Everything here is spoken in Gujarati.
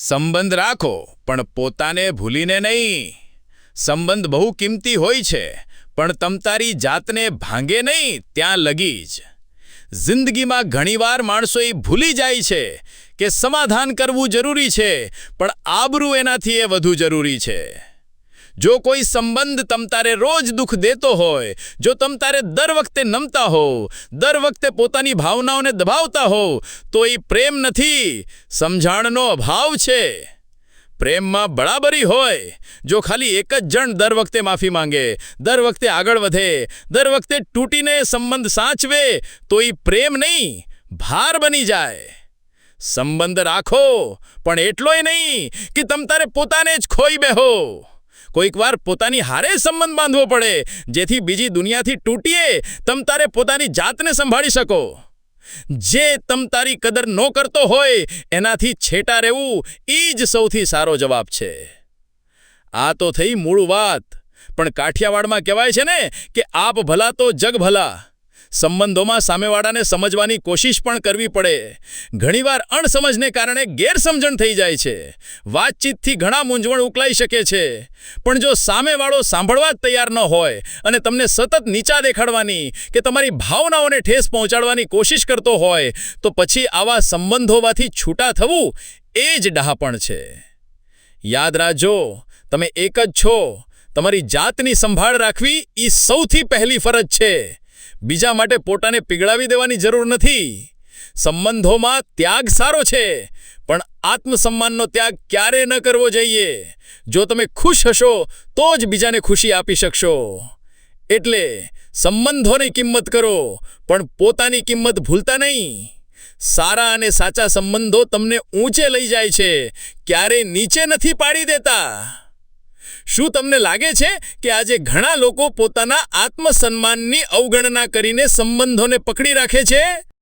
સંબંધ રાખો પણ પોતાને ભૂલીને નહીં. સંબંધ બહુ કિંમતી હોય છે પણ તમતારી જાતને ભાંગે નહીં ત્યાં લગી જ. જિંદગીમાં ઘણીવાર માણસો એ ભૂલી જાય છે કે સમાધાન કરવું જરૂરી છે પણ આબરૂ એનાથી એ વધુ જરૂરી છે. જો કોઈ સંબંધ તમતારે રોજ દુઃખ દેતો હોય, જો તમતારે દર વખતે નમતા હો, દર વખતે પોતાની ભાવનાઓને દબાવતા હો, તો એ પ્રેમ નથી, સમજાણનો અભાવ છે. પ્રેમમાં બરાબરી હોય. જો ખાલી એક જ જણ દર વખતે માફી માંગે, દર વખતે આગળ વધે, દર વખતે તૂટીને સંબંધ સાચવે, તો એ પ્રેમ નહીં, ભાર બની જાય. સંબંધ રાખો પણ એટલોય નહીં કે તમતારે પોતાને જ ખોઈ બેહો. કોઈક વાર પોતાની હારે સંબંધ બાંધવો પડે જેથી બીજી દુનિયાથી તૂટીએ તમતારે પોતાની જાતને સંભાળી શકો. જે તમતારી કદર ન કરતો હોય એનાથી છેટા રહેવું એ જ સૌથી સારો જવાબ છે. આ તો થઈ મૂળ વાત, પણ કાઠિયાવાડમાં કહેવાય છે ને કે આપ ભલા તો જગ ભલા. સંબંધોમાં સામેવાળાને સમજવાની કોશિશ પણ કરવી પડે. ઘણીવાર અણસમજને કારણે ગેરસમજણ થઈ જાય છે. વાતચીતથી ઘણા મૂંઝવણ ઉકલાઈ શકે છે. પણ જો સામેવાળો સાંભળવા જ તૈયાર ન હોય અને તમને સતત નીચા દેખાડવાની કે તમારી ભાવનાઓને ઠેસ પહોંચાડવાની કોશિશ કરતો હોય, તો પછી આવા સંબંધોમાંથી છૂટા થવું એ જ ડહાપણ છે. યાદ રાખજો, તમે એક જ છો. તમારી જાતની સંભાળ રાખવી એ સૌથી પહેલી ફરજ છે. બીજા માટે પોતાને પીગળાવી દેવાની જરૂર નથી. સંબંધોમાં ત્યાગ સારો છે પણ આત્મસન્માનનો ત્યાગ ક્યારે ન કરવો જોઈએ. જો તમે ખુશ હશો તો જ બીજાને ખુશી આપી શકશો. એટલે સંબંધોની કિંમત કરો પણ પોતાની કિંમત ભૂલતા નહીં. સારા અને સાચા સંબંધો તમને ઊંચે લઈ જાય છે, ક્યારે નીચે નથી પાડી દેતા. શું તમને લાગે છે કે આજે ઘણા લોકો પોતાના આત્મસન્માનની અવગણના કરીને સંબંધોને પકડી રાખે છે?